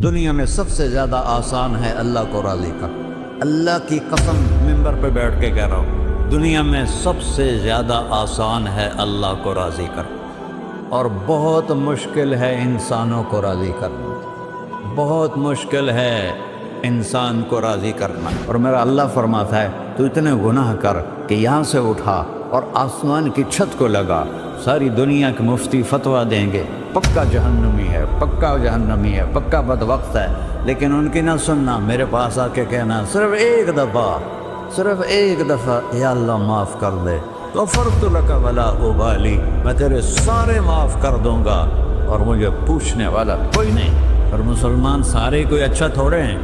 دنیا میں سب سے زیادہ آسان ہے اللہ کو راضی کر۔ اللہ کی قسم منبر پہ بیٹھ کے کہہ رہا ہوں، دنیا میں سب سے زیادہ آسان ہے اللہ کو راضی کر، اور بہت مشکل ہے انسانوں کو راضی کرنا، بہت مشکل ہے انسان کو راضی کرنا۔ اور میرا اللہ فرماتا ہے تو اتنے گناہ کر کہ یہاں سے اٹھا اور آسمان کی چھت کو لگا، ساری دنیا کے مفتی فتویٰ دیں گے پکا جہنمی ہے، پکا جہنمی ہے، پکا بدبخت ہے، لیکن ان کی نہ سننا، میرے پاس آ کے کہنا صرف ایک دفعہ یا اللہ معاف کر دے، غفرت لک ولا ابالی، میں تیرے سارے معاف کر دوں گا اور مجھے پوچھنے والا کوئی نہیں۔ اور مسلمان سارے کوئی اچھا تھوڑے ہیں،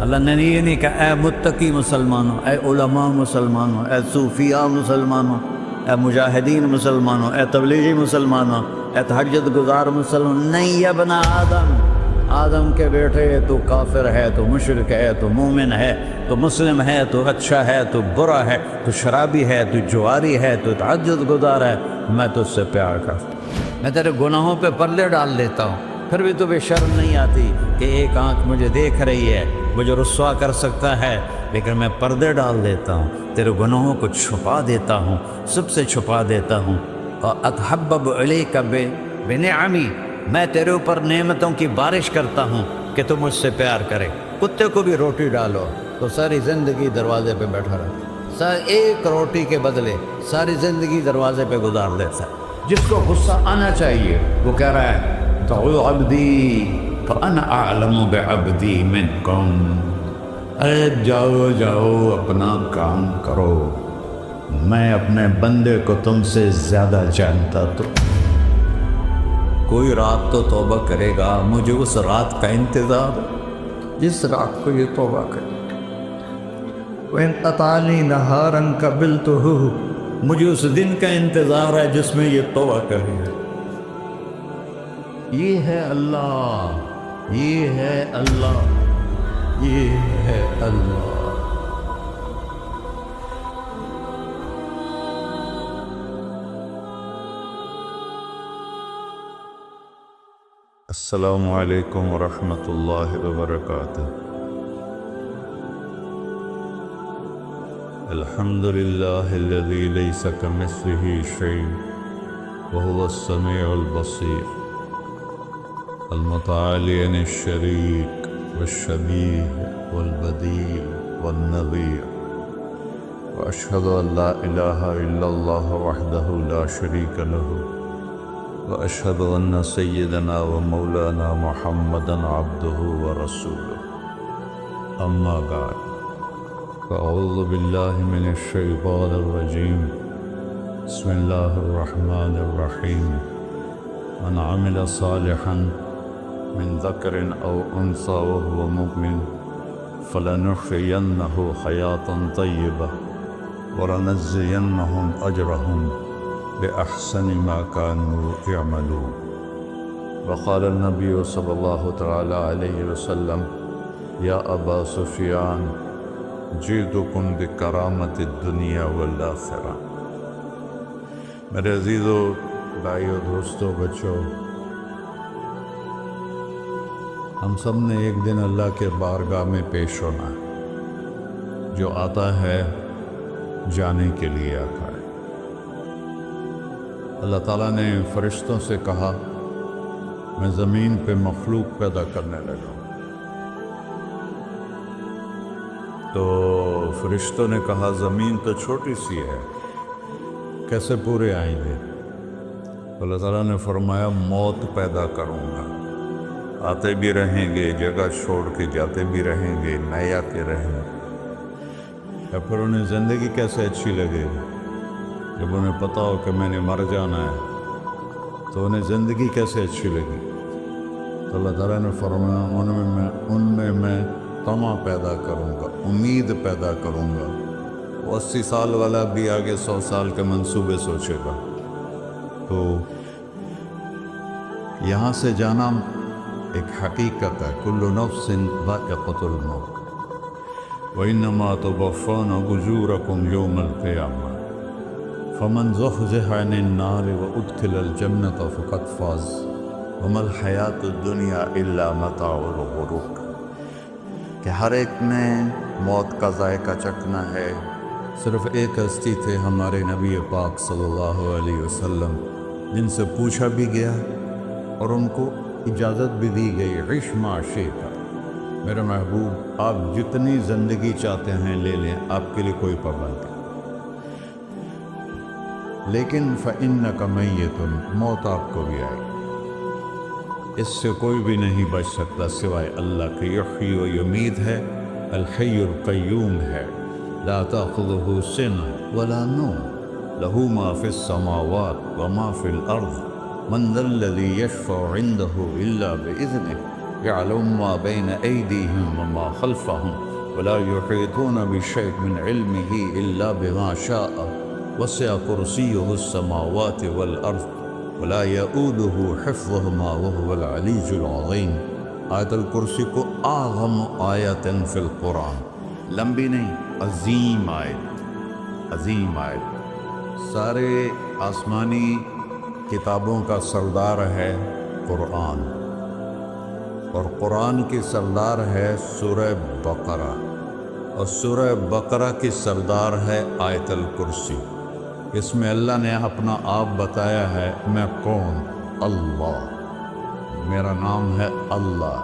اللہ نے یہ نہیں کہا اے متقی مسلمانوں، اے علماء مسلمانوں، اے صوفیاء مسلمانوں، اے مجاہدین مسلمانوں، اے تبلیغی مسلمانوں، اے تہجد گزار مسلمان، نہیں یا ابن آدم کے بیٹے، تو کافر ہے، تو مشرک ہے، تو مومن ہے، تو مسلم ہے، تو اچھا ہے، تو برا ہے، تو شرابی ہے، تو جواری ہے، تو تہجد گزار ہے، میں تجھ سے پیار کرتا ہوں، میں تیرے گناہوں پہ پردے ڈال دیتا ہوں، پھر بھی تمہیں شرم نہیں آتی کہ ایک آنکھ مجھے دیکھ رہی ہے، مجھے رسوا کر سکتا ہے، لیکن میں پردے ڈال دیتا ہوں، تیرے گناہوں کو چھپا دیتا ہوں، سب سے چھپا دیتا ہوں۔ اتحبب علیک بنعمی، میں تیرے اوپر نعمتوں کی بارش کرتا ہوں کہ تم مجھ سے پیار کرے۔ کتے کو بھی روٹی ڈالو تو ساری زندگی دروازے پہ بیٹھا رہتا ہے، ایک روٹی کے بدلے ساری زندگی دروازے پہ گزار دیتا ہے۔ جس کو غصہ آنا چاہیے وہ کہہ رہا ہے دعو عبدی فانا اعلم بعبدی منکم، اے جاؤ اپنا کام کرو، میں اپنے بندے کو تم سے زیادہ جانتا۔ تو کوئی رات تو توبہ کرے گا، مجھے اس رات کا انتظار جس رات کو یہ توبہ کرے۔ وَإِنْ قَطَعَنِي نَهَارًا قَبِلْتُهُ، مجھے اس دن کا انتظار ہے جس میں یہ توبہ کرے گا۔ یہ ہے اللہ، یہ ہے اللہ، یہ ہے اللہ۔ السلام علیکم ورحمۃ اللہ وبرکاتہ۔ الحمد للہ الذی لیس کمثلہ شیء وہو السمیع البصیر، المتعالی عن الشریک والشبیہ والبدیل والنظیر، واشہد ان لا الہ الا اللہ وحدہ لا شریک لہ، وأشهد أن سيدنا ومولانا محمدا عبده ورسوله، أما بعد، فأعوذ بالله من الشيطان الرجيم، بسم الله الرحمن الرحيم، من عمل صالحا من ذكر أو أنثى وهو مؤمن فلنحيينه حياة طيبة ولنجزينهم أجرهم بأحسن ما كانوا يعملون۔ وقال النبي صلى الله تعالى عليه وسلم يا أبا سفيان جئتكم بكرامة الدنيا والآخرة۔ میرے عزیزو، بھائیو، دوستو، بچو، ہم سب نے ایک دن اللہ کے بارگاہ میں پیش ہونا ہے، جو آتا ہے جانے کے لیے آتا ہے۔ اللہ تعالیٰ نے فرشتوں سے کہا میں زمین پہ مخلوق پیدا کرنے لگا ہوں، تو فرشتوں نے کہا زمین تو چھوٹی سی ہے، کیسے پورے آئیں گے؟ اللہ تعالیٰ نے فرمایا موت پیدا کروں گا، آتے بھی رہیں گے، جگہ چھوڑ کے جاتے بھی رہیں گے، نئے آتے رہیں گے۔ یا پھر انہیں زندگی کیسے اچھی لگے گی؟ جب انہیں پتہ ہو کہ میں نے مر جانا ہے تو انہیں زندگی کیسے اچھی لگی؟ تو اللہ تعالیٰ نے فرمایا ان میں میں طمع پیدا کروں گا، امید پیدا کروں گا۔ وہ 80 سال والا بھی آگے 100 سال کے منصوبے سوچے گا۔ تو یہاں سے جانا ایک حقیقت ہے، کل نفس ذائقۃ الموت، وإنما توفون أجوركم يوم القيامة، فمن زحزح عن النار وأدخل الجنة فقد فاز وما الحیات الدنیا الا متاع الغرور، کہ ہر ایک نے موت کا ذائقہ چکھنا ہے۔ صرف ایک ہستی تھے ہمارے نبی پاک صلی اللہ علیہ وسلم، جن سے پوچھا بھی گیا اور ان کو اجازت بھی دی گئی، عش ما شئت، میرے محبوب آپ جتنی زندگی چاہتے ہیں لے لیں، آپ کے لیے کوئی پابندی، لیکن فإنک میت، موت آپ کو بھی آئے گی، اس سے کوئی بھی نہیں بچ سکتا سوائے اللہ کے۔ یحیی و یمیت ہے، الحی القیوم ہے، لا تأخذہ سنہ ولا نوم، لہ ما فی السماوات وما فی الارض، من ذا الذی یشفع عندہ الا بإذنہ، یعلم ما بین ایدیہم وما خلفہم، ولا یحیطون بشیء من علمہ الا بما شاء، وسع کرسیہ السماوات والارض، ولا یؤودہ حفظہما وہو العلی العظیم۔ آیت الکرسی کو اعظم آیت فی القرآن، لمبی نہیں، عظیم آیت، عظیم آیت۔ سارے آسمانی کتابوں کا سردار ہے قرآن، اور قرآن کی سردار ہے سورہ بقرہ، اور سورہ بقرہ کی سردار ہے آیت الکرسی۔ اس میں اللہ نے اپنا آپ بتایا ہے، میں کون؟ اللہ، میرا نام ہے اللہ۔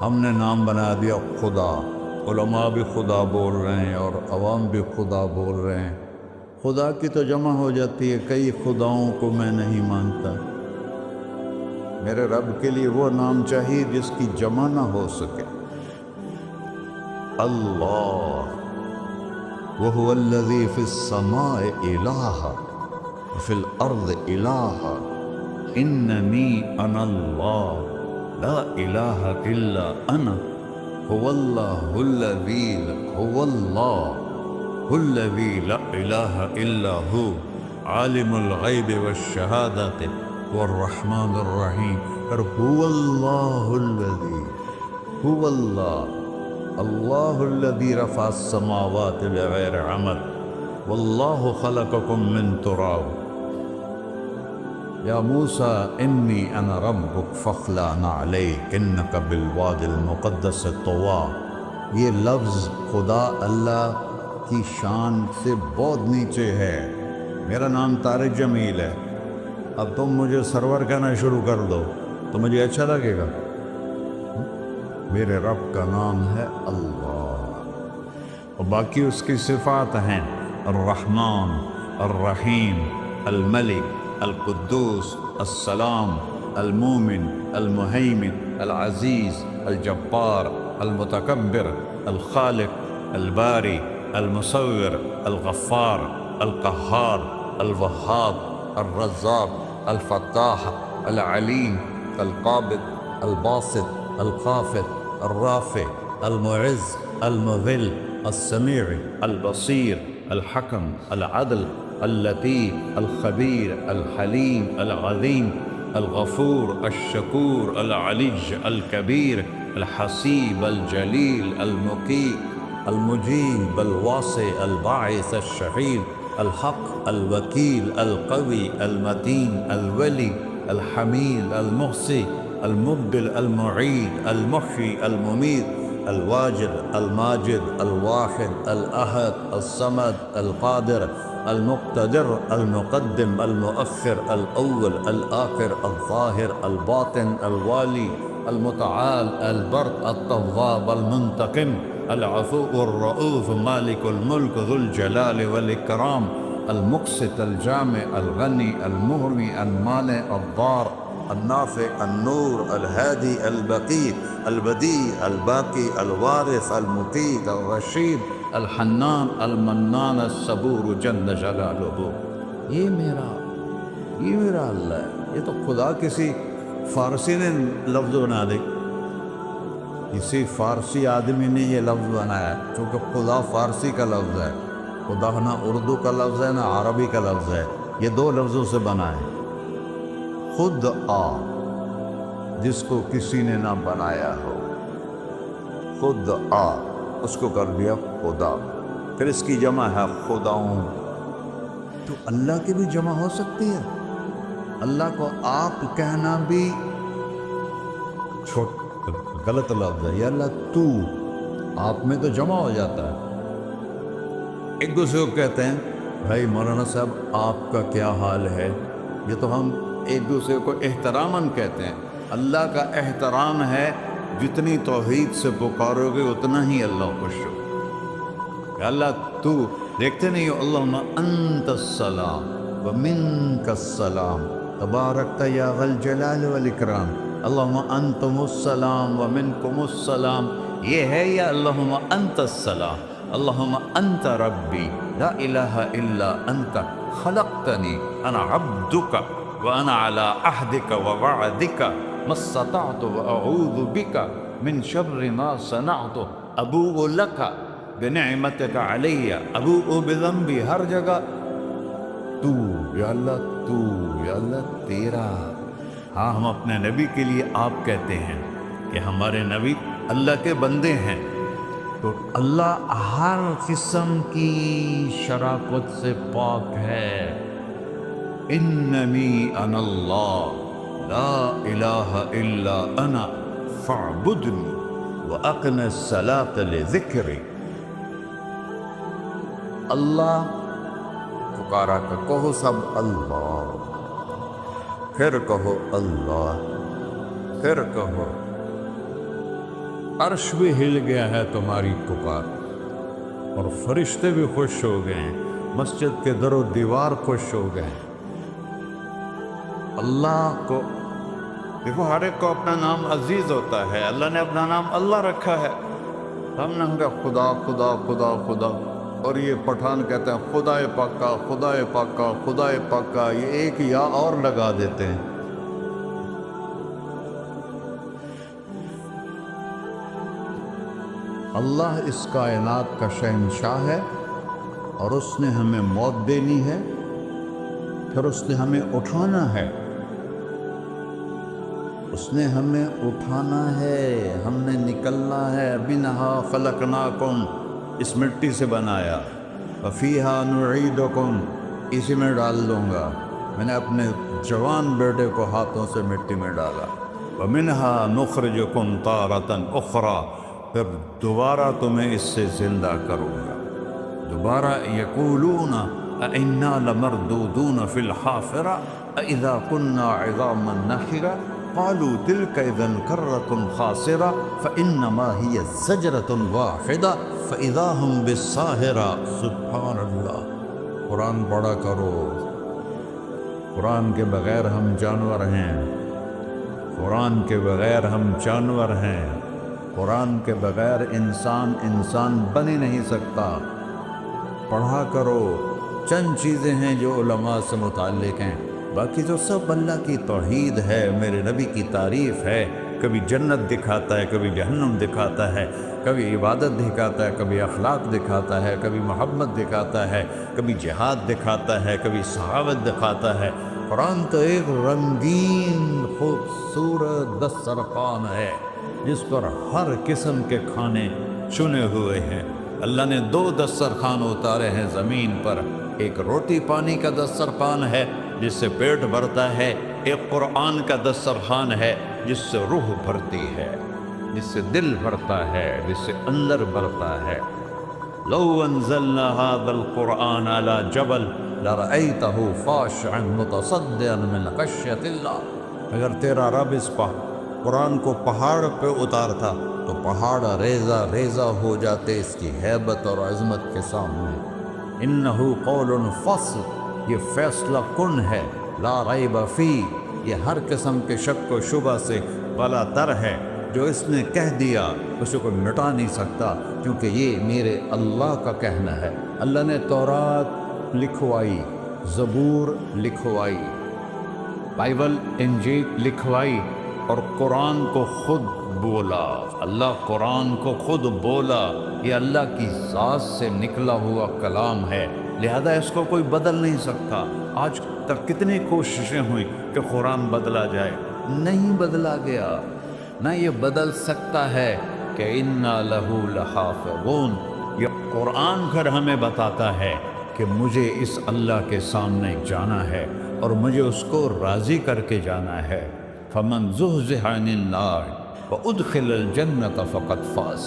ہم نے نام بنا دیا خدا، علماء بھی خدا بول رہے ہیں اور عوام بھی خدا بول رہے ہیں۔ خدا کی تو جمع ہو جاتی ہے، کئی خداؤں کو میں نہیں مانتا۔ میرے رب کے لیے وہ نام چاہیے جس کی جمع نہ ہو سکے۔ اللہ، وَهُوَ الَّذِي فِي السَّمَاءِ إِلَٰهٌ وَفِي الْأَرْضِ إِلَٰهٌ إِنَّنِي أَنَا اللَّهُ لَا إِلَٰهَ إِلَّا أَنَا هُوَ اللَّهُ الَّذِي لَا إِلَٰهَ إِلَّا هُوَ عَالِمُ الْغَيْبِ وَالشَّهَادَةِ وَالرَّحْمَٰنُ الرَّحِيمُ۔ اور هُوَ اللَّهُ الَّذِي، هُوَ اللَّهُ، اللہ الذی رفع السماوات بغیر عمد، واللہ خلقکم من تراب، یا موسیٰ انی انا ربک فاخلع نعلیک انک بالوادی المقدس طویٰ۔ یہ لفظ خدا اللہ کی شان سے بہت نیچے ہے۔ میرا نام طارق جمیل ہے، اب تم مجھے سرور کہنا شروع کر دو تو مجھے اچھا لگے گا؟ میرے رب کا نام ہے اللہ، اور باقی اس کی صفات ہیں الرحمن، الرحیم، الملک، القدوس، السلام، المومن، المہیمن، العزیز، الجبار، المتکبر، الخالق، الباری، المصور، الغفار، القہار، الوہاب، الرزاق، الفتاح، العلیم، القابض، الباسط، الخافض، الرافع، المعز، المذل، السمیع، البصیر، الحکم، العدل، اللطیف، الخبیر، الحلیم، العظیم، الغفور، الشکور، العلی، الکبیر، الحسیب، الجلیل، المقیت، المجیب، الواسع، الباعث، الشہید، الحق، الوکیل، القوی، المتین، الولی، الحمید، المحصی، المبدل، المعید، المحیی، المميت، الواجد، الماجد، الواحد، الأحد، الصمد، القادر، المقتدر، المقدم، المؤخر، الأول، الآخر، الظاهر، الباطن، الوالي، المتعال، البر، التواب، المنتقم، العفو، الرؤوف، مالك الملك، ذو الجلال والإكرام، المقسط، الجامع، الغني، المغني، المانع، الضار، النافع، النور، الهادي، البقي، البديع، الباقي، الوارث، المقيت، الرشيد، الحنان، المنان، الصبور جل جلالہ۔ یہ میرا اللہ ہے۔ یہ تو خدا کسی فارسی نے لفظ بنا دے، کسی فارسی آدمی نے یہ لفظ بنایا، چونکہ خدا فارسی کا لفظ ہے، خدا نہ اردو کا لفظ ہے نہ عربی کا لفظ ہے، یہ دو لفظوں سے بنا ہے۔ خود آ، جس کو کسی نے نہ بنایا ہو، خود آ، اس کو کر دیا خدا، پھر اس کی جمع ہے خداؤں۔ تو اللہ کی بھی جمع ہو سکتی ہے، اللہ کو آپ کہنا بھی غلط لفظ ہے، یا اللہ تو، آپ میں تو جمع ہو جاتا ہے۔ ایک دوسرے کو کہتے ہیں بھائی مولانا صاحب آپ کا کیا حال ہے، یہ تو ہم ایک دوسرے کو احتراماً کہتے ہیں۔ اللہ کا احترام ہے جتنی توحید سے پکارو گے اتنا ہی اللہ خوش ہو۔ کہ اللہ تو، دیکھتے نہیں ہو اللہم انت السلام ومنک السلام تبارکت یا ذا الجلال والاکرام، اللہم انتم السلام ومنکم السلام، یہ ہے یا اللہم انت السلام، اللہم انت ربی لا الہ الا انت خلقتنی انا عبدک وانا علی عہدک ووعدک ما استطعت واعوذ بک من شر ما صنعت ابوء لک بنعمتک علی ابوء بذنبی، ہر جگہ تو یا اللہ، تو یا اللہ تیرا۔ ہاں ہم اپنے نبی کے لیے آپ کہتے ہیں کہ ہمارے نبی اللہ کے بندے ہیں، تو اللہ ہر قسم کی شراکت سے پاک ہے۔ اننی انا اللہ لا الہ الا انا فاعبدنی واقم الصلاۃ لذکری۔ اللہ پکارا کہ کہو سب اللہ، پھر کہو اللہ، پھر کہو۔ عرش بھی ہل گیا ہے تمہاری پکار، اور فرشتے بھی خوش ہو گئے ہیں، مسجد کے در و دیوار خوش ہو گئے ہیں۔ اللہ کو دیکھو، ہر ایک کو اپنا نام عزیز ہوتا ہے، اللہ نے اپنا نام اللہ رکھا ہے۔ ہم نے کہا خدا خدا خدا خدا، اور یہ پٹھان کہتے ہیں خدا پاکا خدا پاکا خدا پاکا، یہ ایک یا اور لگا دیتے ہیں۔ اللہ اس کائنات کا شہنشاہ ہے، اور اس نے ہمیں موت دینی ہے، پھر اس نے ہمیں اٹھانا ہے، اس نے ہمیں اٹھانا ہے، ہم نے نکلنا ہے۔ منہا خلقناکم، اس مٹی سے بنایا، وفیہا نعیدکم، اسی میں ڈال دوں گا۔ میں نے اپنے جوان بیٹے کو ہاتھوں سے مٹی میں ڈالا۔ ومنہا نخرجکم تارۃ اخری، پھر دوبارہ تمہیں اس سے زندہ کروں گا۔ دوبارہ یقولون اَإِنَّا لَمَرْدُودُونَ فِي الْحَافِرَةِ أَإِذَا كُنَّا عِظَامًا نَخِرَةً قَالُوا تِلْكَ إِذًا كَرَّةٌ خَاسِرَةٌ فَإِنَّمَا هِيَ زَجْرَةٌ وَاحِدَةٌ فَإِذَا هُمْ بِالسَّاهِرَةِ۔ سبحان اللہ، قرآن پڑھا کرو۔ قرآن کے بغیر ہم جانور ہیں، قرآن کے بغیر ہم جانور ہیں، قرآن کے بغیر انسان بن ہی نہیں سکتا۔ پڑھا کرو۔ چند چیزیں ہیں جو علماء سے متعلق ہیں، باقی تو سب اللہ کی توحید ہے، میرے نبی کی تعریف ہے۔ کبھی جنت دکھاتا ہے، کبھی جہنم دکھاتا ہے، کبھی عبادت دکھاتا ہے، کبھی اخلاق دکھاتا ہے، کبھی محبت دکھاتا ہے، کبھی جہاد دکھاتا ہے، کبھی صحابت دکھاتا ہے۔ قرآن تو ایک رنگین خوبصورت دسترخوان ہے جس پر ہر قسم کے کھانے چنے ہوئے ہیں۔ اللہ نے 2 دسترخوان اتارے ہیں زمین پر، ایک روٹی پانی کا دسترخوان ہے جس سے پیٹ بھرتا ہے، ایک قرآن کا دسترخوان ہے جس سے روح بھرتی ہے، جس سے دل بھرتا ہے، جس سے اندر بھرتا ہے۔ لو انزلنا هذا القرآن على جبل لرأيته خاشعا متصدعا من خشية اللہ، اگر تیرا رب اس قرآن کو پہاڑ پہ اتارتا تو پہاڑ ریزہ ریزہ ہو جاتے اس کی ہیبت اور عظمت کے سامنے۔ انہ قول فصل، یہ فیصلہ کن ہے، لا ریب فی، یہ ہر قسم کے شک و شبہ سے بالا تر ہے۔ جو اس نے کہہ دیا اسے کوئی مٹا نہیں سکتا، کیونکہ یہ میرے اللہ کا کہنا ہے۔ اللہ نے تورات لکھوائی، زبور لکھوائی، بائبل انجیل لکھوائی، اور قرآن کو خود بولا۔ اللہ قرآن کو خود بولا، یہ اللہ کی ذات سے نکلا ہوا کلام ہے، لہذا اس کو کوئی بدل نہیں سکتا۔ آج تک کتنی کوششیں ہوئیں کہ قرآن بدلا جائے، نہیں بدلا گیا، نہ یہ بدل سکتا ہے کہ اِنَّا لَهُ لَحَافِظُونَ۔ یہ قرآن پھر ہمیں بتاتا ہے کہ مجھے اس اللہ کے سامنے جانا ہے اور مجھے اس کو راضی کر کے جانا ہے۔ فَمَنْ زُحْزِحَ عَنِ النَّارِ وَأُدْخِلَ الْجَنَّةَ فَقَدْ فَازَ،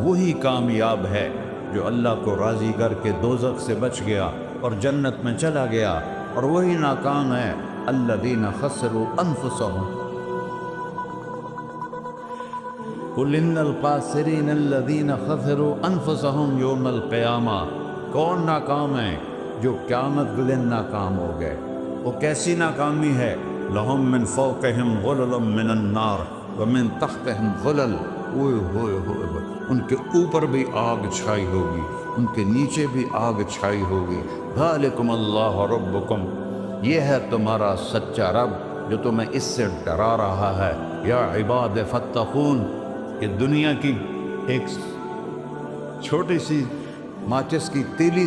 وہی کامیاب ہے جو اللہ کو راضی کر کے دوزخ سے بچ گیا اور جنت میں چلا گیا، اور وہی ناکام ہے الَّذِينَ خَسِرُوا أَنفُسَهُمْ قُلْ إِنَّ الْخَاسِرِينَ الَّذِينَ خَسِرُوا أَنفُسَهُمْ يَوْمَ الْقِيَامَةِ، کون ناکام ہے؟ جو قیامت کے دن ناکام ہو گئے۔ وہ کیسی ناکامی ہے؟ لَهُم مِّن فَوْقِهِمْ غُلَلٌ مِّنَ النَّارِ وَمِن تَحْتِهِمْ غُلَلٌ، ان کے اوپر بھی آگ چھائی ہوگی، ان کے نیچے بھی آگ چھائی ہوگی۔ ذَلِكُمُ اللَّهُ رَبُّكُمْ، یہ ہے تمہارا سچا رب جو تمہیں اس سے ڈرا رہا ہے۔ یا عباد فاتقون، کہ دنیا کی ایک چھوٹی سی ماچس کی تیلی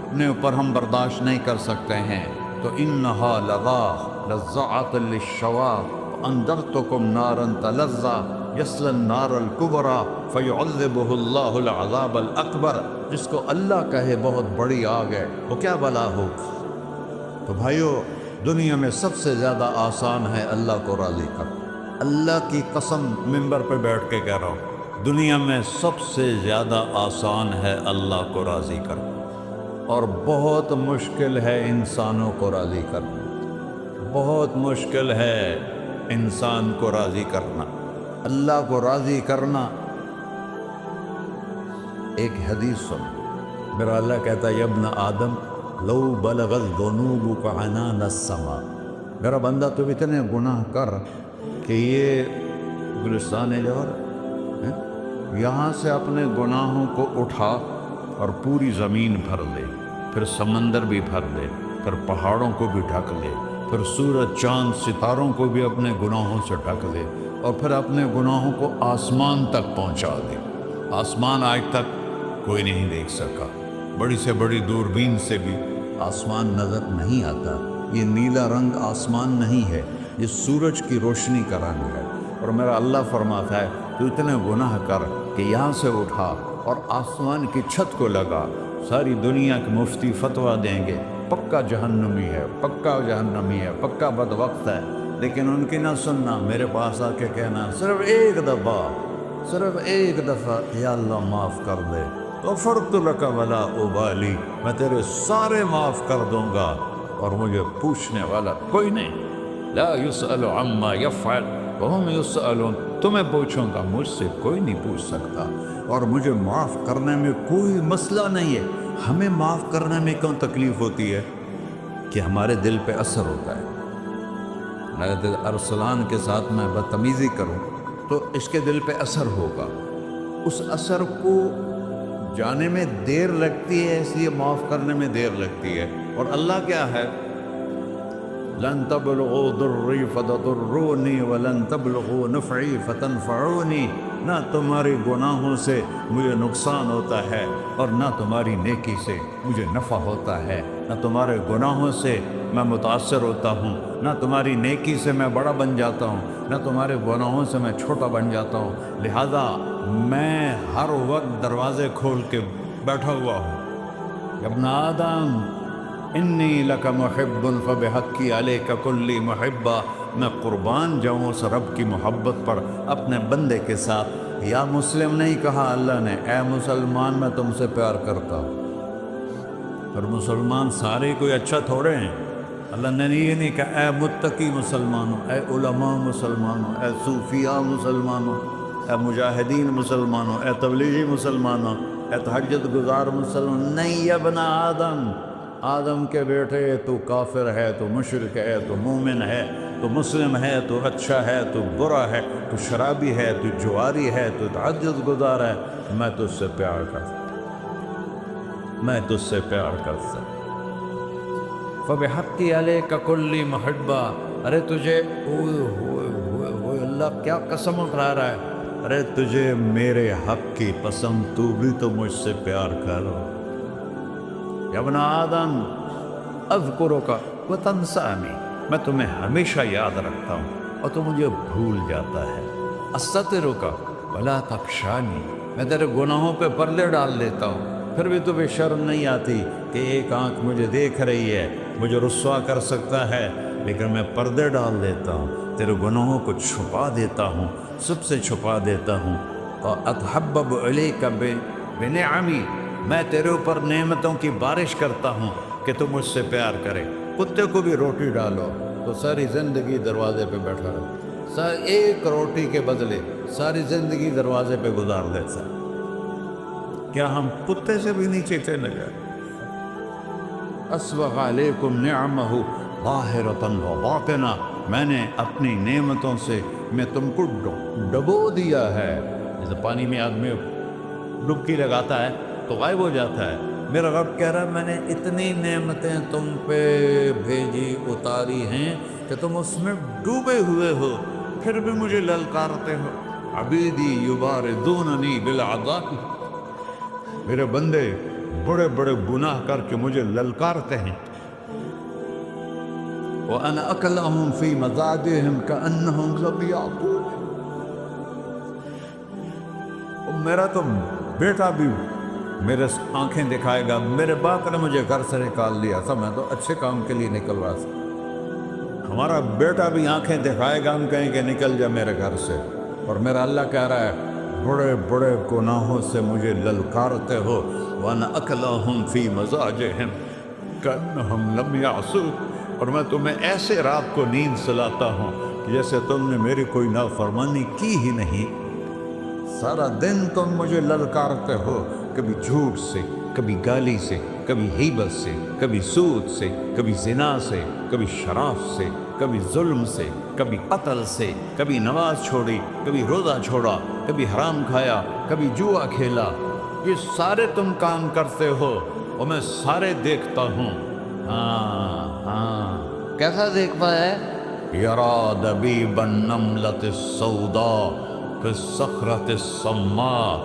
اپنے اوپر ہم برداشت نہیں کر سکتے ہیں، تو انہا لظاۃ للشوا انذرتکم نارا تلظی یصلی النار الکبری فیعذبہ اللہ العذاب الاکبر، جس کو اللہ کہے بہت بڑی آگ ہے، وہ کیا بلا ہو۔ تو بھائیو، دنیا میں سب سے زیادہ آسان ہے اللہ کو راضی کر، اللہ کی قسم ممبر پہ بیٹھ کے کہہ رہا ہوں، دنیا میں سب سے زیادہ آسان ہے اللہ کو راضی کر، اور بہت مشکل ہے انسانوں کو راضی کرنا، بہت مشکل ہے انسان کو راضی کرنا۔ اللہ کو راضی کرنا، ایک حدیث سن، میرا اللہ کہتا ہے یا ابن آدم لو بلغت ذنوبک عنان السماء، میرا بندہ تو اتنے گناہ کر کہ یہ گلستان لاہور یہاں سے اپنے گناہوں کو اٹھا اور پوری زمین بھر دے، پھر سمندر بھی بھر دے، پھر پہاڑوں کو بھی ڈھک لے، پھر سورج چاند ستاروں کو بھی اپنے گناہوں سے ڈھک دے، اور پھر اپنے گناہوں کو آسمان تک پہنچا دے۔ آسمان آج تک کوئی نہیں دیکھ سکا، بڑی سے بڑی دوربین سے بھی آسمان نظر نہیں آتا، یہ نیلا رنگ آسمان نہیں ہے، یہ سورج کی روشنی کا رنگ ہے۔ اور میرا اللہ فرماتا ہے تو اتنے گناہ کر کہ یہاں سے اٹھا اور آسمان کی چھت کو لگا، ساری دنیا کے مفتی فتویٰ دیں گے پکا جہنمی ہے، پکا جہنمی ہے، پکا بدبخت ہے، لیکن ان کی نہ سننا، میرے پاس آ کے کہنا صرف ایک دفعہ یا اللہ معاف کر دے، غفرت لک ولا ابالی، میں تیرے سارے معاف کر دوں گا اور مجھے پوچھنے والا کوئی نہیں۔ لا یسأل عما یفعل وہم یسألون، تمہیں پوچھوں گا، مجھ سے کوئی نہیں پوچھ سکتا، اور مجھے معاف کرنے میں کوئی مسئلہ نہیں ہے۔ ہمیں معاف کرنے میں کیوں تکلیف ہوتی ہے؟ کہ ہمارے دل پہ اثر ہوتا ہے۔ میرے دل ارسلان کے ساتھ میں بدتمیزی کروں تو اس کے دل پہ اثر ہوگا، اس اثر کو جانے میں دیر لگتی ہے، اس لیے معاف کرنے میں دیر لگتی ہے۔ اور اللہ کیا ہے؟ لن تبلغوا ضری فتضرونی ولن تبلغوا نفعی فتنفعونی، نہ تمہاری گناہوں سے مجھے نقصان ہوتا ہے اور نہ تمہاری نیکی سے مجھے نفع ہوتا ہے، نہ تمہارے گناہوں سے میں متاثر ہوتا ہوں، نہ تمہاری نیکی سے میں بڑا بن جاتا ہوں، نہ تمہارے گناہوں سے میں چھوٹا بن جاتا ہوں، لہذا میں ہر وقت دروازے کھول کے بیٹھا ہوا ہوں۔ ابن آدم انی لک محب فبحقی علیک کلی محبہ، میں قربان جاؤں اس رب کی محبت پر اپنے بندے کے ساتھ۔ یا مسلم نہیں کہا اللہ نے، اے مسلمان میں تم سے پیار کرتا ہوں۔ اور مسلمان سارے کوئی اچھا تھوڑے ہیں، اللہ نے یہ نہیں کہا اے متقی مسلمانوں، اے علماء مسلمانوں، اے صوفیاء مسلمانوں، اے مجاہدین مسلمانوں، اے تبلیغی مسلمانوں، اے تہجد گزار مسلمان، نہیں یا ابن آدم، آدم کے بیٹے، تو کافر ہے، تو مشرک ہے، تو مومن ہے، تو مسلم ہے، تو اچھا ہے، تو برا ہے، تو شرابی ہے، تو جواری ہے، تو تہجد گزار ہے، میں تجھ سے پیار کرتا ہوں، میں تجھ سے پیار کرتا ہوں۔ فبحقی علیک کلی محبہ، ارے تجھے اوہ اللہ کیا قسم اٹھا رہا ہے، ارے تجھے میرے حق کی قسم، تو بھی تو مجھ سے پیار کرو۔ یا ابن آدم اذکرک وتنسانی، میں تمہیں ہمیشہ یاد رکھتا ہوں اور تو مجھے بھول جاتا ہے۔ استترک ولا تخشانی، میں تیرے گناہوں پہ پردے ڈال دیتا ہوں، پھر بھی تمہیں شرم نہیں آتی کہ ایک آنکھ مجھے دیکھ رہی ہے، مجھے رسوا کر سکتا ہے، لیکن میں پردے ڈال دیتا ہوں، تیرے گناہوں کو چھپا دیتا ہوں، سب سے چھپا دیتا ہوں۔ اور اتحبب علیک بنعمی، میں تیرے اوپر نعمتوں کی بارش کرتا ہوں کہ تم مجھ سے پیار کرے۔ کتے کو بھی روٹی ڈالو تو ساری زندگی دروازے پہ بیٹھا رہے، ایک روٹی کے بدلے ساری زندگی دروازے پہ گزار دیتا۔ کیا ہم کتے سے بھی نیچے تھے نہ جائے؟ اسبغ علیکم نعمہ ظاہرۃ و باطنہ، میں نے اپنی نعمتوں سے میں تم کو ڈبو دیا ہے۔ جیسے پانی میں آدمی ڈبکی لگاتا ہے تو غائب ہو جاتا ہے، میرا رب کہہ رہا ہے میں نے اتنی نعمتیں تم پہ بھیجی اتاری ہیں کہ تم اس میں ڈوبے ہوئے ہو، پھر بھی مجھے للکارتے ہو۔ عبیدی یبارزوننی بالعذاب، میرے بندے بڑے بڑے گناہ کر کے مجھے للکارتے ہیں۔ وَأَنَا أَكْلَهُمْ فِي مَزَاجِهِمْ كَأَنَّهُمْ لَمْ يَعْقُونَ، میرا تو بیٹا بھی میرے آنکھیں دکھائے گا، میرے باپ نے مجھے گھر سے نکال دیا تھا، میں تو اچھے کام کے لیے نکل رہا تھا، ہمارا بیٹا بھی آنکھیں دکھائے گا، ہم کہیں کہ نکل جا میرے گھر سے، اور میرا اللہ کہہ رہا ہے بڑے بڑے گناہوں سے مجھے للکارتے ہو۔ وَأَنَا أَكْلَهُمْ فِي مَزَاجِهِمْ كَأَنَّهُمْ لَمْ يَعْصُونَ، اور میں تمہیں ایسے رات کو نیند سلاتا ہوں کہ جیسے تم نے میری کوئی نافرمانی کی ہی نہیں۔ سارا دن تم مجھے للکارتے ہو، کبھی جھوٹ سے، کبھی گالی سے، کبھی غیبت سے، کبھی سود سے، کبھی زنا سے، کبھی شراب سے، کبھی ظلم سے، کبھی قتل سے، کبھی نماز چھوڑی، کبھی روزہ چھوڑا، کبھی حرام کھایا، کبھی جوا کھیلا۔ یہ سارے تم کام کرتے ہو اور میں سارے دیکھتا ہوں۔ ہاں کیسا دیکھتا ہے؟ یرا دبیب النملۃ السوداء فی الصخرۃ الصماء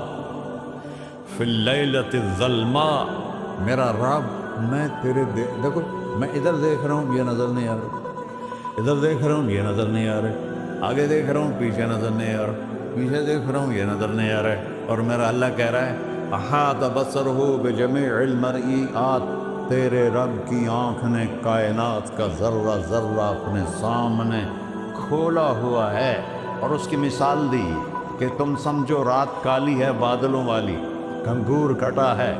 فی اللیلۃ الظلماء، میرا رب میں تیرے دیکھو میں ادھر دیکھ رہا ہوں یہ نظر نہیں آ رہا، ادھر دیکھ رہا ہوں یہ نظر نہیں آ رہا، آگے دیکھ رہا ہوں پیچھے نظر نہیں آ رہا، پیچھے دیکھ رہا ہوں یہ نظر نہیں آ رہا ہے، اور میرا اللہ کہہ رہا ہے احاط بصرہ بجمیع المرئیات، تیرے رب کی آنکھ نے کائنات کا ذرہ ذرہ اپنے سامنے کھولا ہوا ہے، اور اس کی مثال دی کہ تم سمجھو رات کالی ہے بادلوں والی، گھنگور کٹا ہے،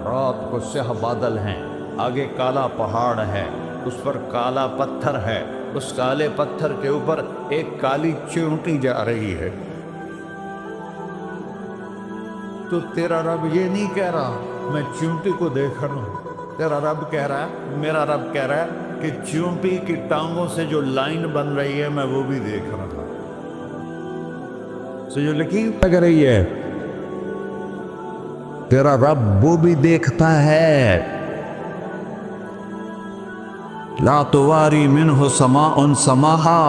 رات کو سیاہ بادل ہیں، آگے کالا پہاڑ ہے، اس پر کالا پتھر ہے، اس کالے پتھر کے اوپر ایک کالی چیونٹی جا رہی ہے۔ تو تیرا رب یہ نہیں کہہ رہا میں چیونٹی کو دیکھ رہا ہوں، تیرا رب کہہ رہا ہے، میرا رب کہہ رہا ہے کہ چیونٹی کی ٹانگوں سے جو لائن بن رہی ہے میں وہ بھی دیکھ رہا ہوں، جو لکیر لگ رہی ہے تیرا رب وہ بھی دیکھتا ہے۔ لا تواری منہ سماء سماہا،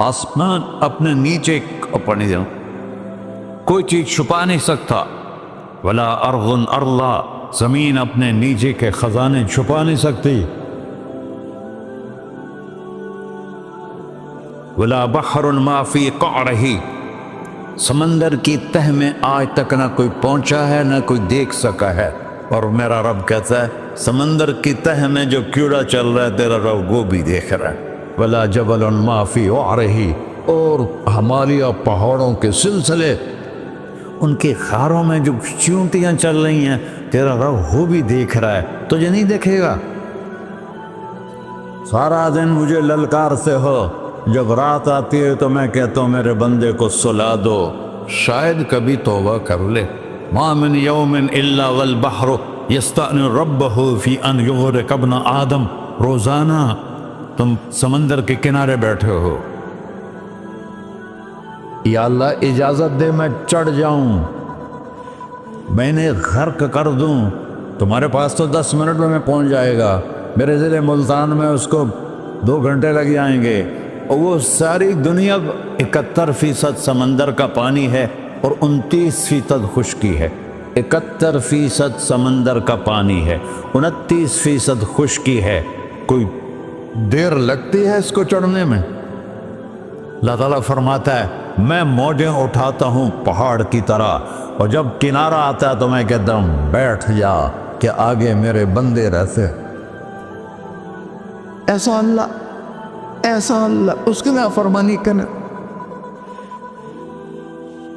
آسمان اپنے نیچے پڑھنے دوں کوئی چیز چھپا نہیں سکتا، ولا ارض ارضا، زمین اپنے نیچے کے خزانے چھپا نہیں سکتی، ولا بحر ما فی قعرہ، سمندر کی تہ میں آج تک نہ کوئی پہنچا ہے نہ کوئی دیکھ سکا ہے، اور میرا رب کہتا ہے سمندر کی تہ میں جو کیڑا چل رہا ہے تیرا رب وہ بھی دیکھ رہا ہے، ولا جبل ما فی وعرہ، اور ہمالیہ پہاڑوں کے سلسلے ان کے خاروں میں جو چیونٹیاں چل رہی ہیں تیرا رب وہ بھی دیکھ رہا ہے، تجھے نہیں دیکھے گا؟ سارا دن مجھے للکارتے ہو، جب رات آتی ہے تو میں کہتا ہوں میرے بندے کو سلا دو، شاید کبھی توبہ کر لے۔ ما من یوم الا والبحر یستأن ربہ فی ان یغرق ابن آدم، روزانہ تم سمندر کے کنارے بیٹھے ہو، یا اللہ اجازت دے میں چڑھ جاؤں، میں نے غرق کر دوں، تمہارے پاس تو 10 منٹ میں پہنچ جائے گا، میرے ضلع ملتان میں اس کو 2 گھنٹے لگ جائیں گے، اور وہ ساری دنیا 71% سمندر کا پانی ہے اور 29% خشکی ہے، 71% سمندر کا پانی ہے، 29% خشکی ہے، کوئی دیر لگتی ہے اس کو چڑھنے میں؟ اللہ تعالیٰ فرماتا ہے میں موجیں اٹھاتا ہوں پہاڑ کی طرح، اور جب کنارہ آتا ہے تو میں کہتا ہوں بیٹھ جا کہ آگے میرے بندے رہتے۔ ایسا اللہ ایسا اللہ اس کی نافرمانی کرنا.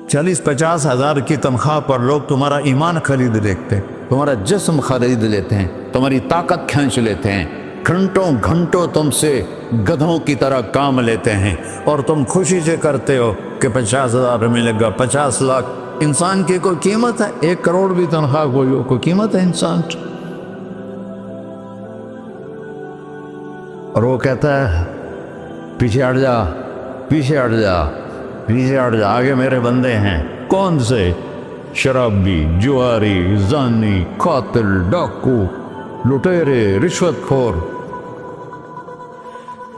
40-50 ہزار کی تنخواہ پر لوگ تمہارا ایمان خرید لیتے ہیں, تمہارا جسم خرید لیتے ہیں, تمہاری طاقت کھینچ لیتے ہیں, گھنٹوں گھنٹوں تم سے گدھوں کی طرح کام لیتے ہیں, اور تم خوشی سے کرتے ہو کہ 50,000 ملے گا, 50 لاکھ. انسان کی کوئی قیمت ہے؟ 1 کروڑ بھی تنخواہ کوئی قیمت ہے انسان کی؟ اور وہ کہتا ہے پیچھے ہٹ جا, پیچھے ہٹ جا, پیچھے ہٹ جا, آگے میرے بندے ہیں. کون سے؟ شرابی, جواری, زانی, قاتل, ڈاکو, لٹیرے, رشوت خور.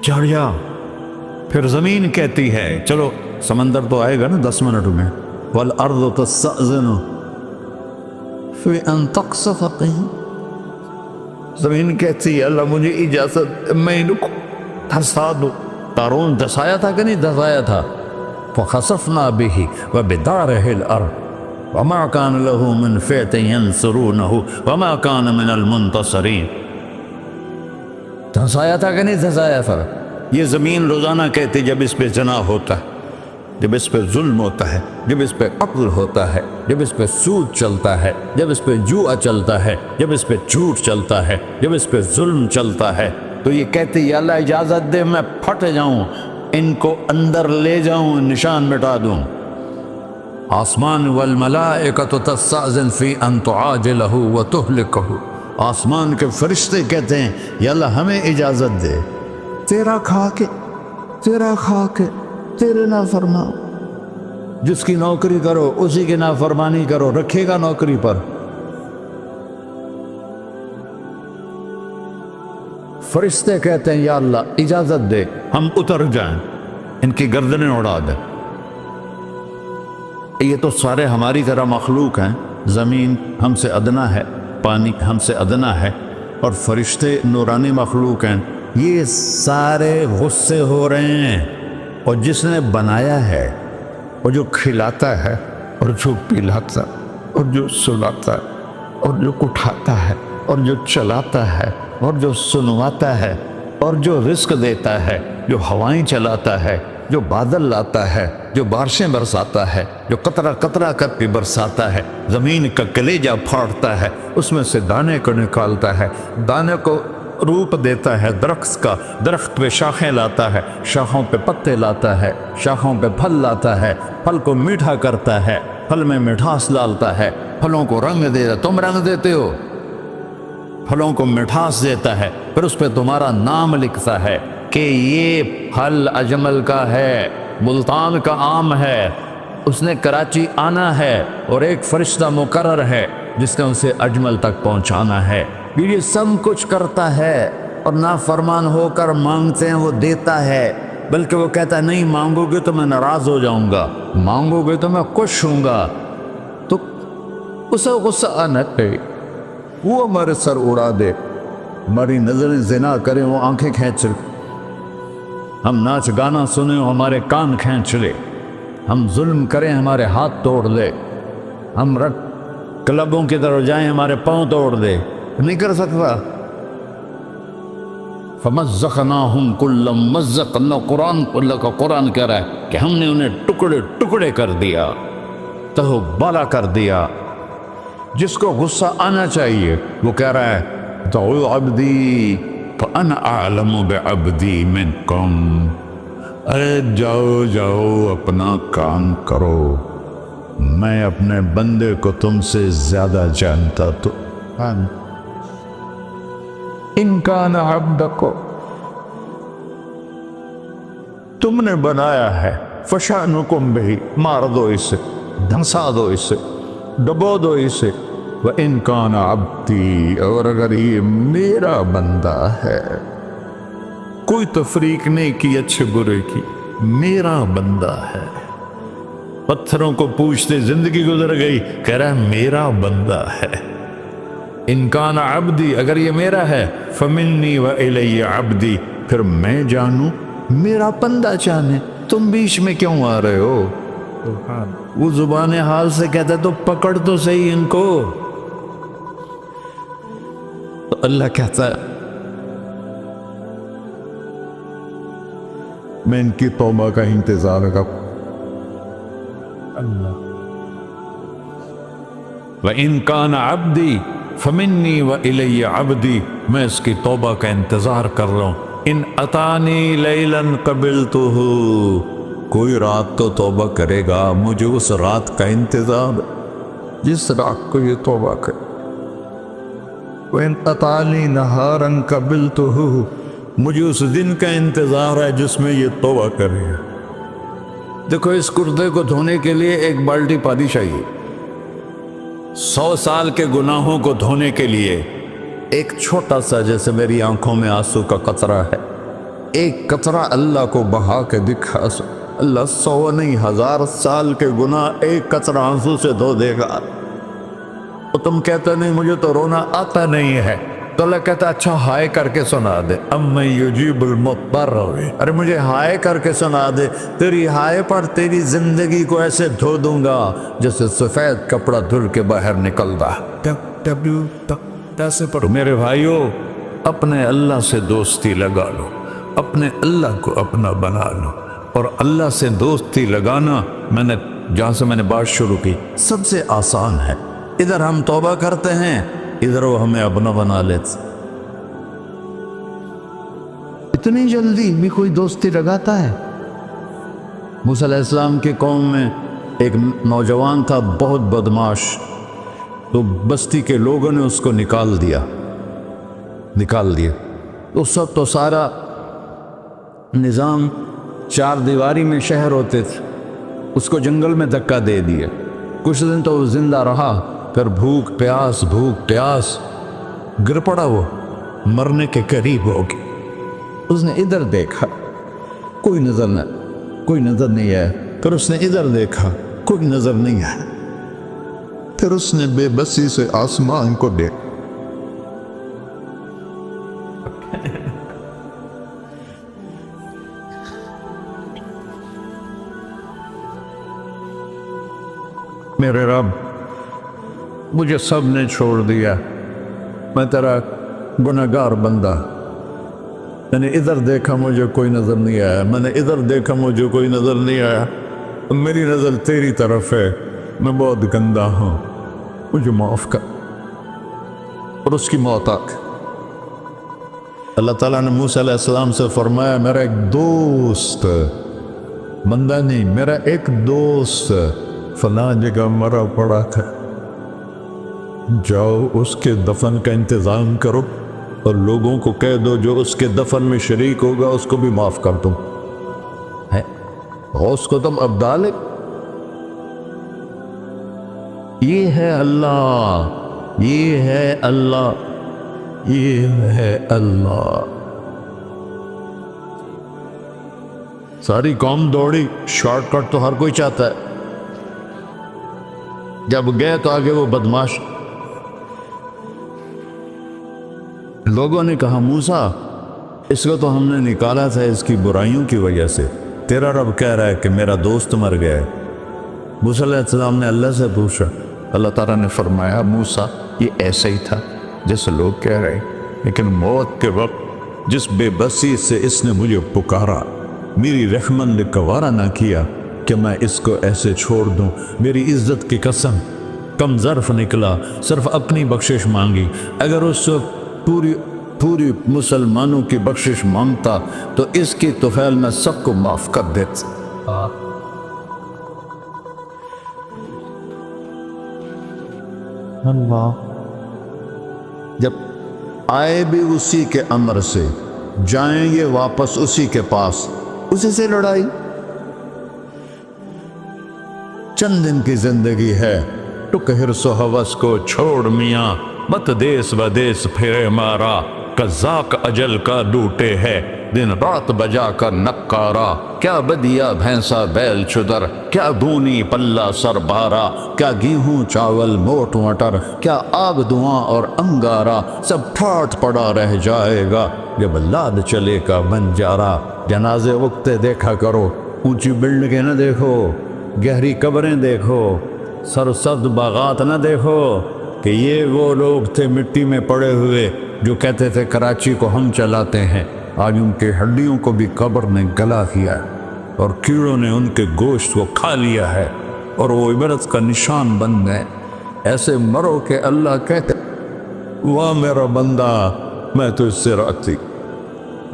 چڑھ جا. پھر زمین کہتی ہے چلو سمندر تو آئے گا نا 10 منٹ میں. والارض تستأذن فی ان تقصف قیل. زمین کہتی ہے اللہ مجھے اجازت, میں ان کو دھسا دوں. قارون دھسایا تھا کہ نہیں دھسایا تھا؟ فخسفنا به وبداره الارض وما كان له من فئة ينصرونه وما كان من المنتصرين. دھسایا تھا کہ نہیں دھسایا تھا؟ یہ زمین روزانہ کہتی جب اس پہ زنا ہوتا ہے, جب اس پہ ظلم ہوتا ہے, جب اس پہ قتل ہوتا ہے, جب اس پہ سود چلتا ہے, جب اس پہ جوا چلتا ہے, جب اس پہ جھوٹ چلتا ہے, جب اس پہ ظلم چلتا ہے, تو یہ کہتی یا اللہ اجازت دے میں پھٹ جاؤں, ان کو اندر لے جاؤں, نشان مٹا دوں. آسمان والملائکۃ تستأذن فی ان تعاجلہ وتہلکہ. آسمان کے فرشتے کہتے ہیں یا اللہ ہمیں اجازت دے, تیرا کھا کے تیرے نافرمان. جس کی نوکری کرو اسی کی نافرمانی کرو, رکھے گا نوکری پر. فرشتے کہتے ہیں یا اللہ اجازت دے ہم اتر جائیں, ان کی گردنیں اڑا دیں. یہ تو سارے ہماری طرح مخلوق ہیں. زمین ہم سے ادنا ہے, پانی ہم سے ادنا ہے, اور فرشتے نورانی مخلوق ہیں. یہ سارے غصے ہو رہے ہیں, اور جس نے بنایا ہے, اور جو کھلاتا ہے, اور جو پلاتا, اور جو سلاتا ہے, اور جو اٹھاتا ہے, اور جو چلاتا ہے, اور جو سنواتا ہے, اور جو رزق دیتا ہے, جو ہوائیں چلاتا ہے, جو بادل لاتا ہے, جو بارشیں برساتا ہے, جو قطرہ قطرہ کر کے برساتا ہے, زمین کا کلیجہ پھاڑتا ہے, اس میں سے دانے کو نکالتا ہے, دانے کو روپ دیتا ہے درخت کا, درخت پہ شاخیں لاتا ہے, شاخوں پہ پتے لاتا ہے, شاخوں پہ پھل لاتا ہے, پھل کو میٹھا کرتا ہے, پھل میں مٹھاس ڈالتا ہے, پھلوں کو رنگ دیتا. تم رنگ دیتے ہو, پھلوں کو مٹھاس دیتا ہے, پھر اس پہ تمہارا نام لکھتا ہے کہ یہ پھل اجمل کا ہے, ملتان کا آم ہے, اس نے کراچی آنا ہے, اور ایک فرشتہ مقرر ہے جس نے اسے اجمل تک پہنچانا ہے. یہ سب کچھ کرتا ہے, اور نافرمان ہو کر مانگتے ہیں وہ دیتا ہے, بلکہ وہ کہتا ہے نہیں مانگو گے تو میں ناراض ہو جاؤں گا, مانگو گے تو میں خوش ہوں گا. تو اسے غصہ آنا چاہیے, وہ ہمارے سر اڑا دے, ہماری نظریں زنا کریں وہ آنکھیں کھینچ لے, ہم ناچ گانا سنیں ہمارے کان کھینچ لے, ہم ظلم کریں ہمارے ہاتھ توڑ دے, ہم کلبوں کی طرف جائیں ہمارے پاؤں توڑ دے. نہیں کر سکتا. فَمَزَّقْنَاهُمْ كُلَّ مُمَزَّقٍ. اللہ کا قرآن کہہ رہا ہے کہ ہم نے انہیں ٹکڑے ٹکڑے کر دیا, تہو بالا کر دیا. جس کو غصہ آنا چاہیے وہ کہہ رہا ہے دعو عبدی فَأَنَا أَعْلَمُ بِعَبْدِي مِنْكُمْ. ارے جاؤ جاؤ اپنا کام کرو, میں اپنے بندے کو تم سے زیادہ جانتا. تو ان کان عبدکو, تم نے بنایا ہے, فشانکم بہی, مار دو اسے, دھنسا دو اسے, ڈبو دو اسے. وَإِن كَانَ عَبْدِي, اور اگر یہ میرا بندہ ہے, کوئی تفریق نہیں کی اچھے برے کی, میرا بندہ ہے. پتھروں کو پوچھتے زندگی گزر گئی, کہہ رہا ہے میرا بندہ ہے. ان کان عبدی, اگر یہ میرا ہے, فمنی والی عبدی, پھر میں جانوں میرا بندہ جانے, تم بیچ میں کیوں آ رہے ہو؟ وہ زبان حال سے کہتا ہے تو پکڑ تو صحیح ان کو. تو اللہ کہتا ہے میں ان کی توبہ کا انتظار کروں۔ وَإِن كَانَ عَبْدِي فَمِنِّي وَإِلَيَّ عَبْدِي، میں اس کی توبہ کا انتظار کر رہا ہوں۔ ان اتانی لیلاً قبلتہ، کوئی رات تو توبہ کرے گا، مجھے اس رات کا انتظار جس رات کو یہ توبہ کرے۔ وَإِنْ أَطَانِي نَهَارًا قَبِلْتُهُ، مجھے اس دن کا انتظار ہے جس میں یہ توبہ کرے گا۔ دیکھو اس کردے کو دھونے کے لیے ایک بالٹی پانی چاہیے، 100 سال کے گناہوں کو دھونے کے لیے ایک چھوٹا سا، جیسے میری آنکھوں میں آنسو کا قطرہ ہے، ایک قطرہ اللہ کو بہا کے دکھا، اللہ 100 نہیں 1000 سال کے گناہ ایک قطرہ آنسو سے دھو دے گا۔ تو تم کہتے نہیں مجھے تو رونا آتا نہیں ہے، تو اللہ کہتا اچھا ہائے کر کے سنا دے، اَمَّن یُجِیبُ الْمُضْطَرَّ، ارے مجھے ہائے کر کے سنا دے، تیری ہائے پر تیری زندگی کو ایسے دھو دوں گا جیسے سفید کپڑا دھل کے باہر نکلتا۔ پر میرے بھائیو، اپنے اللہ سے دوستی لگا لو، اپنے اللہ کو اپنا بنا لو، اور اللہ سے دوستی لگانا جہاں سے میں نے بات شروع کی سب سے آسان ہے۔ ادھر ہم توبہ کرتے ہیں، ادھر وہ ہمیں اپنا بنا لیتے۔ اتنی جلدی بھی کوئی دوستی لگاتا ہے؟ موسیٰ علیہ السلام کی قوم میں ایک نوجوان تھا بہت بدمعاش، تو بستی کے لوگوں نے اس کو نکال دیا۔ اس وقت تو سارا نظام 4 دیواری میں شہر ہوتے تھے، اس کو جنگل میں دھکا دے دیا۔ کچھ دن تو وہ زندہ رہا، پھر بھوک پیاس گر پڑا، وہ مرنے کے قریب ہو گیا۔ اس نے ادھر دیکھا، کوئی نظر نہیں آیا، پھر اس نے ادھر دیکھا، کوئی نظر نہیں آیا، پھر اس نے بے بسی سے آسمان کو دیکھا، میرے رب مجھے سب نے چھوڑ دیا، میں تیرا گنہگار بندہ، میں نے ادھر دیکھا مجھے کوئی نظر نہیں آیا، میں نے ادھر دیکھا مجھے کوئی نظر نہیں آیا، میری نظر تیری طرف ہے، میں بہت گندا ہوں، مجھے معاف کر۔ اور اس کی موت آ گئی۔ اللہ تعالیٰ نے موسیٰ علیہ السلام سے فرمایا میرا ایک دوست، بندہ نہیں، میرا ایک دوست فلاں جگہ مرا پڑا تھا، جاؤ اس کے دفن کا انتظام کرو اور لوگوں کو کہہ دو جو اس کے دفن میں شریک ہوگا اس کو بھی معاف کر دوں۔ غوث کو تم ابدال، یہ ہے اللہ، یہ ہے اللہ، یہ ہے اللہ۔ ساری قوم دوڑی، شارٹ کٹ تو ہر کوئی چاہتا ہے، جب گئے تو آگے وہ بدمعاش لوگوں نے کہا موسیٰ اس کو تو ہم نے نکالا تھا اس کی برائیوں کی وجہ سے، تیرا رب کہہ رہا ہے کہ میرا دوست مر گیا ہے۔ موسیٰ علیہ السلام نے اللہ سے پوچھا، اللہ تعالیٰ نے فرمایا موسیٰ یہ ایسا ہی تھا جیسے لوگ کہہ رہے، لیکن موت کے وقت جس بے بسی سے اس نے مجھے پکارا، میری رحمت نے گوارا نہ کیا کہ میں اس کو ایسے چھوڑ دوں، میری عزت کی قسم کم ظرف نکلا، صرف اپنی بخشش مانگی، اگر اس پوری مسلمانوں کی بخشش مانگتا تو اس کی طفیل میں سب کو معاف کر دیتا۔ اللہ جب آئے بھی اسی کے امر سے، جائیں گے واپس اسی کے پاس، اسی سے لڑائی۔ چند دن کی زندگی ہے، ٹک حرص و ہوس کو چھوڑ میاں، مت دیس بدیس پھرے مارا، قزاق اجل کا ڈوٹے ہے، دن رات بجا کر نکارا، کیا بدیا بھینسا بیل چدر، کیا دونی پلہ سر بارا، کیا گیہوں چاول موٹ مٹر، کیا آگ دھواں اور انگارا، سب ٹھاٹ پڑا رہ جائے گا جب لاد چلے کا بنجارا۔ جنازے اگتے دیکھا کرو، اونچی بلڈنگیں نہ دیکھو، گہری قبریں دیکھو، سرسبز باغات نہ دیکھو کہ یہ وہ لوگ تھے مٹی میں پڑے ہوئے جو کہتے تھے کراچی کو ہم چلاتے ہیں، آج ان کے ہڈیوں کو بھی قبر نے گلا کیا ہے اور کیڑوں نے ان کے گوشت کو کھا لیا ہے اور وہ عبرت کا نشان بن گئے۔ ایسے مرو کہ اللہ کہتے واہ میرا بندہ میں تو اس سے راضی۔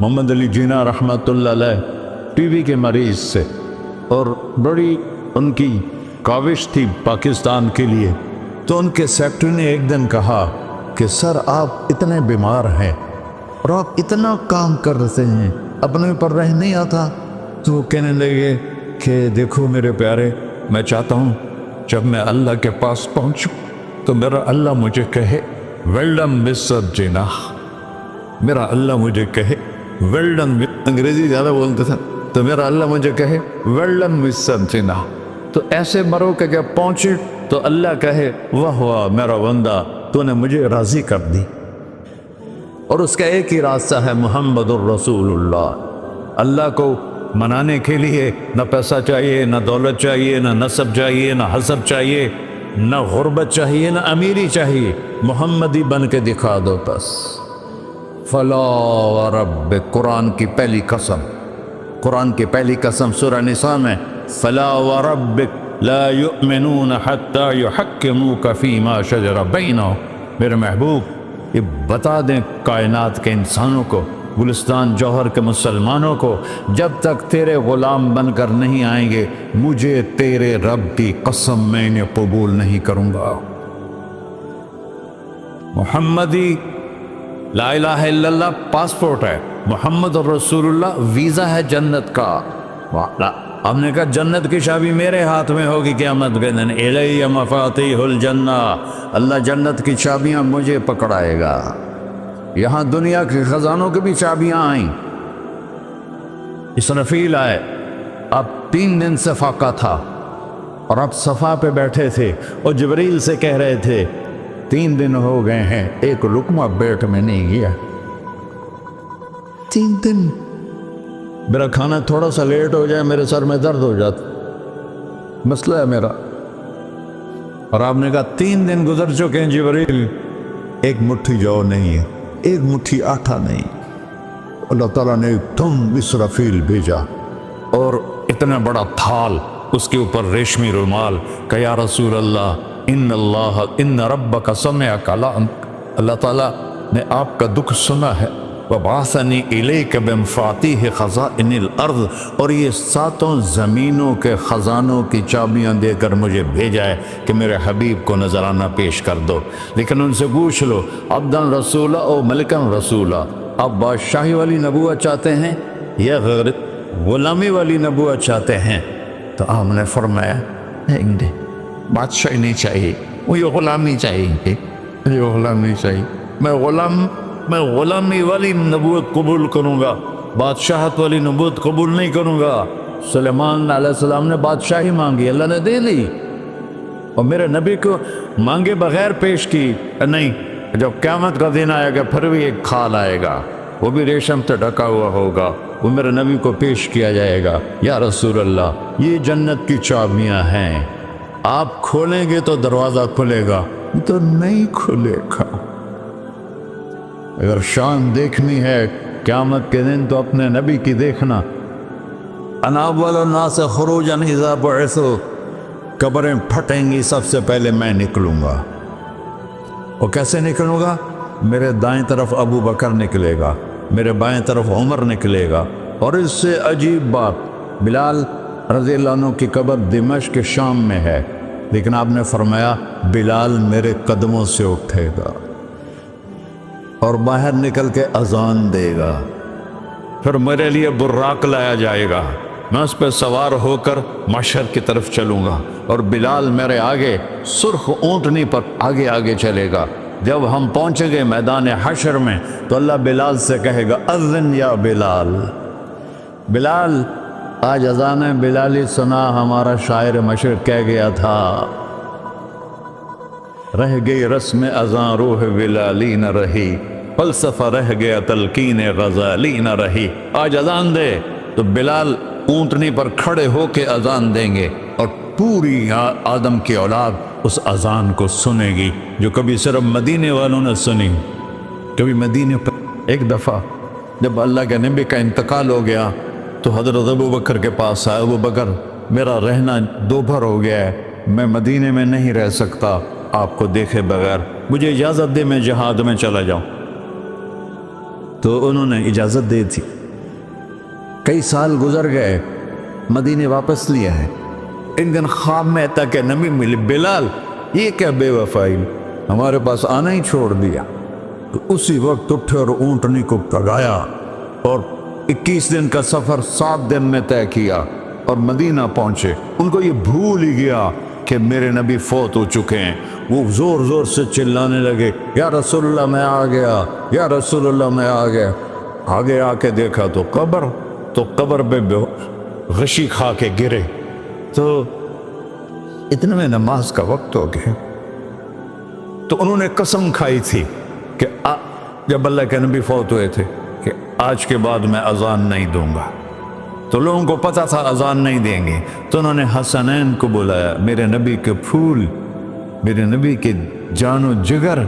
محمد علی جناح رحمۃ اللہ علیہ ٹی وی کے مریض سے، اور بڑی ان کی کاوش تھی پاکستان کے لیے، تو ان کے سیکٹری نے ایک دن کہا کہ سر آپ اتنے بیمار ہیں اور آپ اتنا کام کر رہے ہیں، اپنے پر رہ نہیں آتا؟ تو وہ کہنے لگے کہ دیکھو میرے پیارے، میں چاہتا ہوں جب میں اللہ کے پاس پہنچوں تو میرا اللہ مجھے کہے ویل ڈن مسٹر جناح، میرا اللہ مجھے کہے ویل ڈن، انگریزی زیادہ بولتے تھے، تو میرا اللہ مجھے کہے ویل ڈن مسٹر جناح۔ تو ایسے مرو کہ جب پہنچے تو اللہ کہے واہ واہ میرا بندہ تو نے مجھے راضی کر دی۔ اور اس کا ایک ہی راستہ ہے محمد الرسول اللہ۔ اللہ کو منانے کے لیے نہ پیسہ چاہیے، نہ دولت چاہیے، نہ نسب چاہیے، نہ حسب چاہیے، نہ غربت چاہیے، نہ امیری چاہیے، محمدی بن کے دکھا دو بس۔ فلا وربک، قرآن کی پہلی قسم، قرآن کی پہلی قسم سورہ نساء میں، فلا وربک لا یؤمنون حتی یحکموک فیما شجر بینہم۔ میرے محبوب یہ بتا دیں کائنات کے انسانوں کو، گلستان جوہر کے مسلمانوں کو، جب تک تیرے غلام بن کر نہیں آئیں گے مجھے تیرے رب کی قسم میں انہیں قبول نہیں کروں گا۔ محمدی لا الہ الا اللہ پاسپورٹ ہے، محمد الرسول اللہ ویزا ہے جنت کا۔ ہم نے کہا جنت کی چابی میرے ہاتھ میں ہوگی قیامت کے دن، الی مفاتیح الجنہ، اللہ جنت کی چابیاں مجھے پکڑائے گا۔ یہاں دنیا کے خزانوں کی بھی چابیاں آئیں۔ اسرافیل آئے، اب 3 دن سے فاقہ تھا اور اب صفا پہ بیٹھے تھے اور جبریل سے کہہ رہے تھے 3 دن ہو گئے ہیں ایک لقمہ پیٹ میں نہیں گیا، 3 دن میرا کھانا تھوڑا سا لیٹ ہو جائے میرے سر میں درد ہو جاتا، مسئلہ ہے میرا۔ اور آپ نے کہا 3 دن گزر چکے ہیں جبریل، ایک مٹھی جو نہیں ہے، ایک مٹھی آٹا نہیں۔ اللہ تعالیٰ نے تم اسرافیل بھیجا اور اتنا بڑا تھال، اس کے اوپر ریشمی رومال، کہ یا رسول اللہ ان ربک سمع کلامک، اللہ تعالیٰ نے آپ کا دکھ سنا ہے، وَبَعَثَنِي إِلَيْكَ بِمَفَاتِيحِ خَزَائِنِ الْأَرْضِ، اور یہ 7 زمینوں کے خزانوں کی چابیاں دے کر مجھے بھیجا ہے کہ میرے حبیب کو نذرانہ پیش کر دو۔ لیکن ان سے پوچھ لو عبدًا رسولہ او ملکًا رسولہ، آپ بادشاہی والی نبوت چاہتے ہیں یا غلامی والی نبوت چاہتے ہیں؟ تو آپ نے فرمایا نہیں، بادشاہی نہیں چاہیے، مجھے غلامی چاہیے، مجھے غلامی چاہیے، میں غلامی والی نبوت قبول کروں گا، بادشاہت والی نبوت قبول نہیں کروں گا۔ سلیمان علیہ السلام نے بادشاہی مانگی، اللہ نے دے دی، اور میرے نبی کو مانگے بغیر پیش کی نہیں۔ جب قیامت کا دن آئے گا پھر بھی ایک کھال آئے گا، وہ بھی ریشم سے ڈھکا ہوا ہوگا، وہ میرے نبی کو پیش کیا جائے گا، یا رسول اللہ یہ جنت کی چابیاں ہیں، آپ کھولیں گے تو دروازہ کھلے گا، تو نہیں کھلے گا۔ اگر شان دیکھنی ہے قیامت کے دن تو اپنے نبی کی دیکھنا۔ انا اول الناس خروجا اذا بعثوا، قبریں پھٹیں گی سب سے پہلے میں نکلوں گا، اور کیسے نکلوں گا؟ میرے دائیں طرف ابو بکر نکلے گا، میرے بائیں طرف عمر نکلے گا، اور اس سے عجیب بات، بلال رضی اللہ عنہ کی قبر دمشق کے شام میں ہے، لیکن آپ نے فرمایا بلال میرے قدموں سے اٹھے گا اور باہر نکل کے اذان دے گا، پھر میرے لیے براق لایا جائے گا، میں اس پہ سوار ہو کر محشر کی طرف چلوں گا، اور بلال میرے آگے سرخ اونٹنی پر آگے آگے چلے گا۔ جب ہم پہنچیں گے میدان حشر میں تو اللہ بلال سے کہے گا اذن یا بلال، بلال آج اذان بلالی سنا، ہمارا شاعر مشرق کہہ گیا تھا رہ گئی رسم اذان روح بلالی نہ رہی، فلسفہ رہ گیا تلقین غزالی نہ رہی۔ آج اذان دے تو بلال اونٹنی پر کھڑے ہو کے اذان دیں گے، اور پوری آدم کی اولاد اس اذان کو سنے گی، جو کبھی صرف مدینے والوں نے سنی۔ کبھی مدینے پر ایک دفعہ جب اللہ کے نبی کا انتقال ہو گیا تو حضرت ابوبکر کے پاس آیا، ابوبکر میرا رہنا دوپہر ہو گیا ہے، میں مدینے میں نہیں رہ سکتا آپ کو دیکھے بغیر، مجھے اجازت دے میں جہاد میں چلا جاؤں۔ تو انہوں نے اجازت دے تھی۔ کئی سال گزر گئے، مدینے واپس لیا ہے۔ ایک دن خواب میں تک نبی ملے، بلال یہ کیا بے وفائی، ہمارے پاس آنا ہی چھوڑ دیا۔ تو اسی وقت اٹھے اور اونٹنی کو پگایا اور 21 دن کا سفر 7 دن میں طے کیا اور مدینہ پہنچے۔ ان کو یہ بھول ہی گیا کہ میرے نبی فوت ہو چکے ہیں۔ وہ زور زور سے چلانے لگے، یا رسول اللہ میں آ گیا، یا رسول اللہ میں آ گیا۔ آگے آ کے دیکھا تو قبر پہ غشی کھا کے گرے۔ تو اتنے میں نماز کا وقت ہو گیا۔ تو انہوں نے قسم کھائی تھی کہ جب اللہ کے نبی فوت ہوئے تھے کہ آج کے بعد میں اذان نہیں دوں گا۔ تو لوگوں کو پتا تھا اذان نہیں دیں گے، تو انہوں نے حسنین کو بلایا، میرے نبی کے پھول، میرے نبی کے جان و جگر،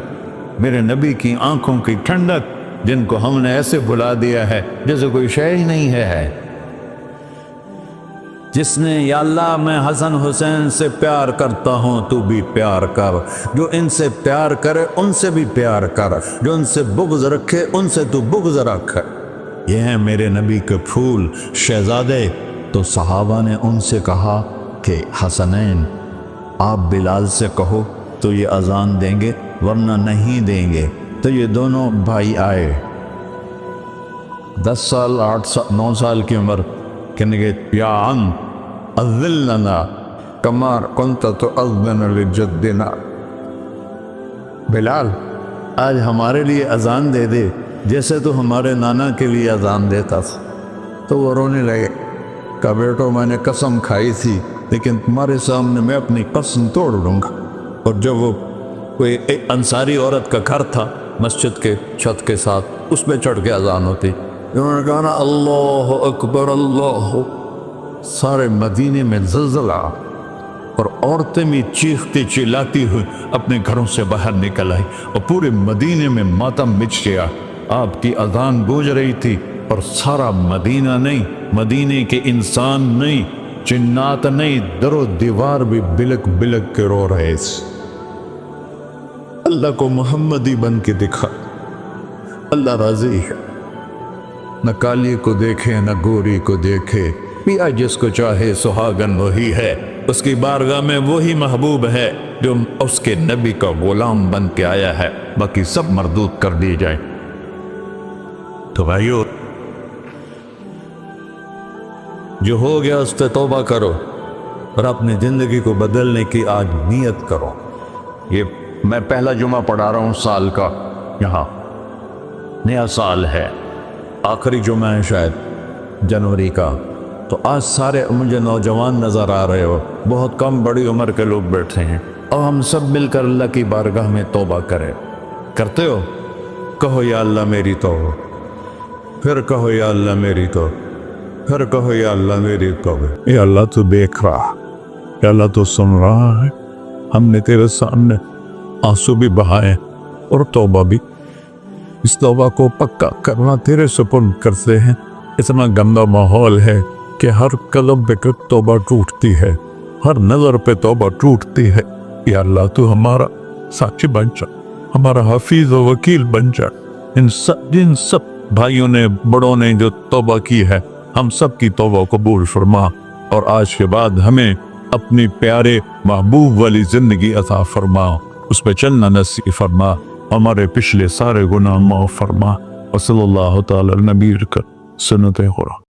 میرے نبی کی آنکھوں کی ٹھنڈک، جن کو ہم نے ایسے بلا دیا ہے جیسے کوئی شے ہی نہیں ہے۔ جس نے یا اللہ میں حسن حسین سے پیار کرتا ہوں تو بھی پیار کر، جو ان سے پیار کرے ان سے بھی پیار کر، جو ان سے بغض رکھے ان سے تو بغض رکھ۔ یہ ہیں میرے نبی کے پھول شہزادے۔ تو صحابہ نے ان سے کہا کہ حسنین آپ بلال سے کہو تو یہ اذان دیں گے، ورنہ نہیں دیں گے۔ تو یہ دونوں بھائی آئے، 10 سال 8 سال 9 سال کی عمر، کہنے گے یا عم اذن لنا کما کنت تؤذن لجدنا، بلال آج ہمارے لیے اذان دے دے جیسے تو ہمارے نانا کے لیے اذان دیتا تھا۔ تو وہ رونے لگے، کہا بیٹو میں نے قسم کھائی تھی لیکن تمہارے سامنے میں اپنی قسم توڑ لوں گا۔ اور جب وہ کوئی ایک انصاری عورت کا گھر تھا مسجد کے چھت کے ساتھ، اس پہ چڑھ کے اذان ہوتی، انہوں نے کہا نا اللہ اکبر اللہ، سارے مدینے میں زلزلہ، اور عورتیں بھی چیختی چلاتی ہوئی اپنے گھروں سے باہر نکل آئی، اور پورے مدینے میں ماتم مچ گیا۔ آپ کی اذان گونج رہی تھی اور سارا مدینہ نہیں، مدینے کے انسان نہیں، جنات نہیں، در و دیوار بھی بلک بلک کے رو رہے تھے۔ اللہ کو محمدی بن کے دکھا، اللہ راضی ہے، نہ کالی کو دیکھے نہ گوری کو دیکھے، پیا جس کو چاہے سہاگن وہی ہے، اس کی بارگاہ میں وہی محبوب ہے جو اس کے نبی کا غلام بن کے آیا ہے، باقی سب مردود کر دی جائے۔ تو بھائیو جو ہو گیا اس سے توبہ کرو اور اپنی زندگی کو بدلنے کی آج نیت کرو۔ یہ میں پہلا جمعہ پڑھا رہا ہوں سال کا، یہاں نیا سال ہے، آخری جمعہ ہے شاید جنوری کا، تو آج سارے مجھے نوجوان نظر آ رہے ہو، بہت کم بڑی عمر کے لوگ بیٹھے ہیں، اور ہم سب مل کر اللہ کی بارگاہ میں توبہ کریں۔ کرتے ہو؟ کہو یا اللہ میری توبہ، پھر کہو یا اللہ میری توبہ، پھر کہو یا اللہ میری توبہ۔ یا اللہ تو دیکھ رہا، یا اللہ تو سن رہا ہے، ہم نے تیرے سامنے آنسو بھی بہائے اور توبہ بھی، اس توبہ کو پکا کرنا تیرے سپرد کرتے ہیں۔ اتنا گندا ماحول ہے کہ ہر قدم پہ توبہ ٹوٹتی ہے، ہر نظر پہ توبہ ٹوٹتی ہے۔ یا اللہ تو ہمارا ساتھی بن جا، ہمارا حفیظ و وکیل بن جا۔ جن سب بھائیوں نے بڑوں نے جو توبہ کی ہے، ہم سب کی توبہ قبول فرما، اور آج کے بعد ہمیں اپنی پیارے محبوب والی زندگی عطا فرما، اس پہ چلنا نصیب فرما، ہمارے پچھلے سارے گناہ معاف فرما۔ وصلی اللہ تعالی نبی کا سنت خورا۔